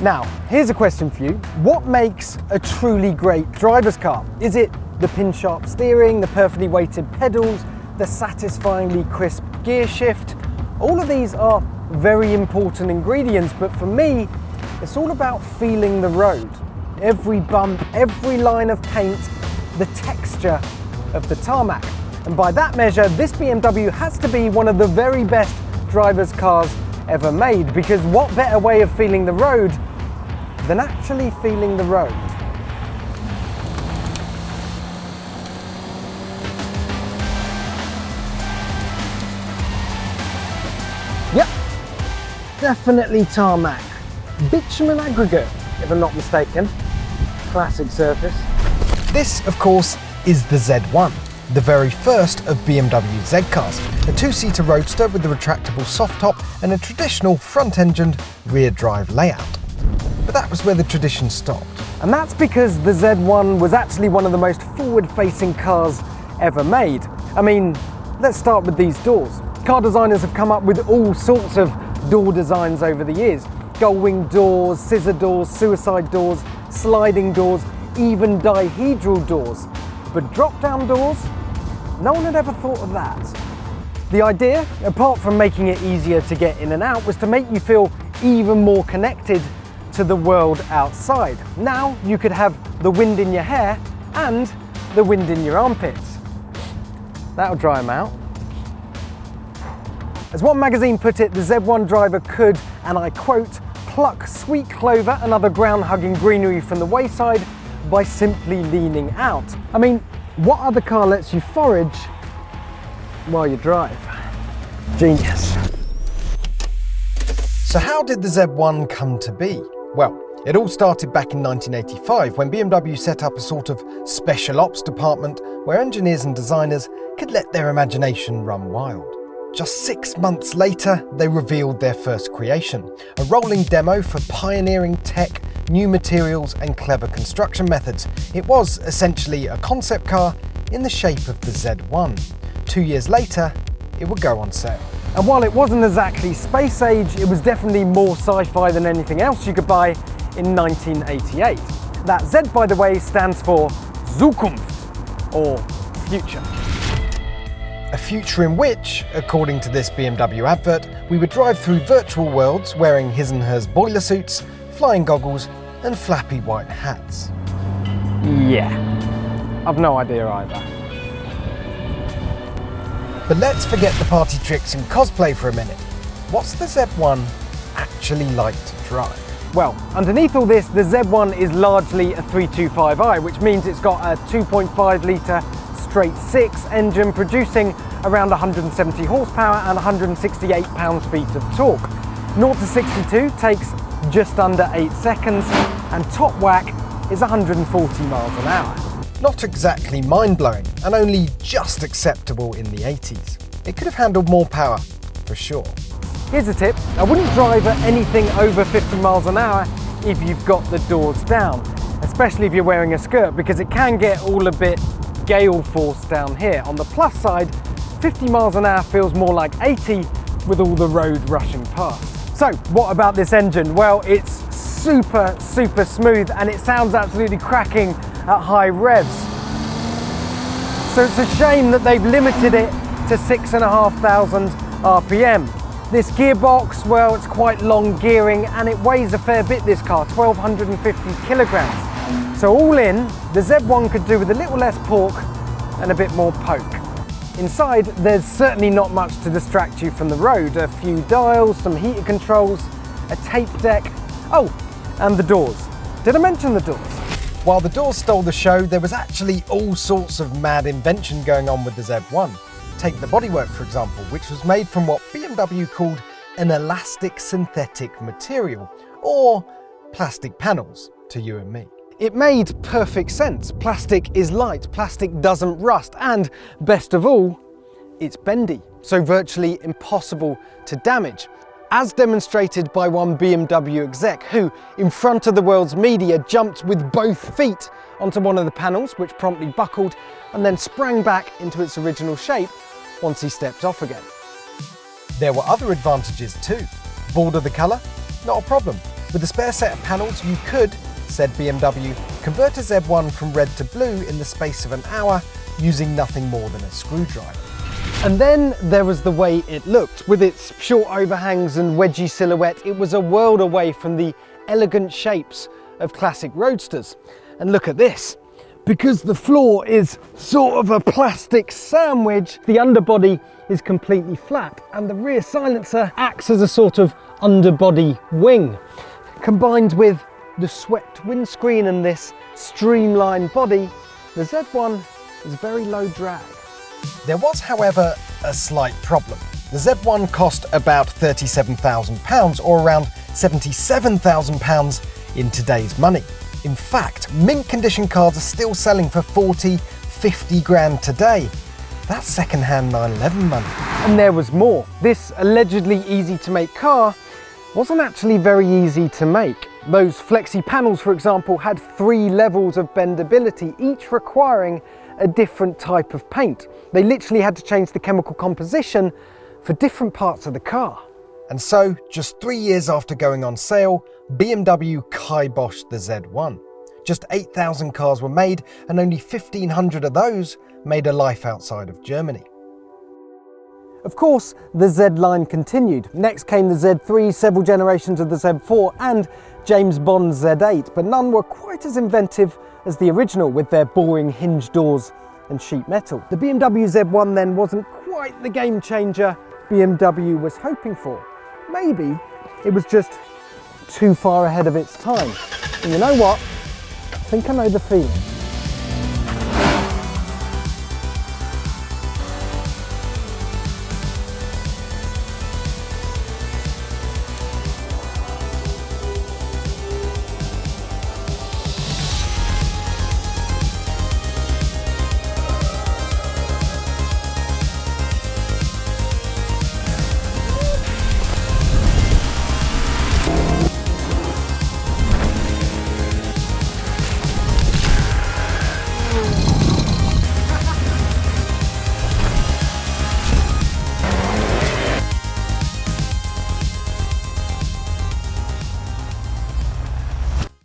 Now, here's a question for you. What makes a truly great driver's car? Is it the pin-sharp steering, the perfectly weighted pedals, the satisfyingly crisp gear shift? All of these are very important ingredients, but for me, it's all about feeling the road. Every bump, every line of paint, the texture of the tarmac. And by that measure, this BMW has to be one of the very best driver's cars ever made, because what better way of feeling the road than actually feeling the road? Yep, definitely tarmac. Bitumen aggregate, if I'm not mistaken. Classic surface. This, of course, is the Z1, the very first of BMW Z cars. A two-seater roadster with a retractable soft top and a traditional front-engined rear drive layout. But that was where the tradition stopped. And that's because the Z1 was actually one of the most forward-facing cars ever made. I mean, let's start with these doors. Car designers have come up with all sorts of door designs over the years. Gull-wing doors, scissor doors, suicide doors, sliding doors, even dihedral doors. But drop-down doors? No one had ever thought of that. The idea, apart from making it easier to get in and out, was to make you feel even more connected to the world outside. Now you could have the wind in your hair and the wind in your armpits. That'll dry them out. As one magazine put it, the Z1 driver could, and I quote, pluck sweet clover and other ground-hugging greenery from the wayside by simply leaning out. I mean, what other car lets you forage while you drive? Genius. So how did the Z1 come to be? Well, it all started back in 1985 when BMW set up a sort of special ops department where engineers and designers could let their imagination run wild. Just 6 months later, they revealed their first creation, a rolling demo for pioneering tech, new materials and clever construction methods. It was essentially a concept car in the shape of the Z1. 2 years later, it would go on sale. And while it wasn't exactly space age, it was definitely more sci-fi than anything else you could buy in 1988. That Z, by the way, stands for Zukunft, or future. A future in which, according to this BMW advert, we would drive through virtual worlds wearing his and hers boiler suits, flying goggles and flappy white hats. Yeah, I've no idea either. But let's forget the party tricks and cosplay for a minute. What's the Z1 actually like to drive? Well, underneath all this, the Z1 is largely a 325i, which means it's got a 2.5 litre straight six engine producing around 170 horsepower and 168 pounds-feet of torque. 0 to 62 takes just under 8 seconds and top whack is 140 miles an hour. Not exactly mind-blowing and only just acceptable in the 80s. It could have handled more power, for sure. Here's a tip, I wouldn't drive at anything over 50 miles an hour if you've got the doors down, especially if you're wearing a skirt, because it can get all a bit gale force down here. On the plus side, 50 miles an hour feels more like 80 with all the road rushing past. So what about this engine? Well, it's super smooth and it sounds absolutely cracking at high revs. So it's a shame that they've limited it to 6,500 RPM. This gearbox, well, it's quite long gearing and it weighs a fair bit, this car, 1,250 kilograms. So all in, the Z1 could do with a little less pork and a bit more poke. Inside, there's certainly not much to distract you from the road. A few dials, some heater controls, a tape deck. Oh, and the doors. Did I mention the doors? While the doors stole the show, there was actually all sorts of mad invention going on with the Z1. Take the bodywork, for example, which was made from what BMW called an elastic synthetic material, or plastic panels, to you and me. It made perfect sense. Plastic is light, plastic doesn't rust, and best of all, it's bendy, so virtually impossible to damage. As demonstrated by one BMW exec who, in front of the world's media, jumped with both feet onto one of the panels, which promptly buckled, and then sprang back into its original shape once he stepped off again. There were other advantages too. Bored of the colour? Not a problem. With a spare set of panels, you could, said BMW, convert a Z1 from red to blue in the space of an hour using nothing more than a screwdriver. And then there was the way it looked. With its short overhangs and wedgy silhouette, it was a world away from the elegant shapes of classic roadsters. And look at this. Because the floor is sort of a plastic sandwich, the underbody is completely flat and the rear silencer acts as a sort of underbody wing. Combined with the swept windscreen and this streamlined body, the Z1 is very low drag. There was, however, a slight problem. The Z1 cost about £37,000 or around £77,000 in today's money. In fact, mint condition cars are still selling for 40, 50 grand today. That's second-hand 911 money. And there was more. This allegedly easy to make car wasn't actually very easy to make. Those flexi panels, for example, had 3 levels of bendability, each requiring a different type of paint. They literally had to change the chemical composition for different parts of the car. And so, just 3 years after going on sale, BMW kiboshed the Z1. Just 8,000 cars were made, and only 1,500 of those made a life outside of Germany. Of course, the Z line continued. Next came the Z3, several generations of the Z4, and James Bond's Z8, but none were quite as inventive as the original with their boring hinge doors and sheet metal. The BMW Z1 then wasn't quite the game changer BMW was hoping for. Maybe it was just too far ahead of its time. And you know what? I think I know the feeling.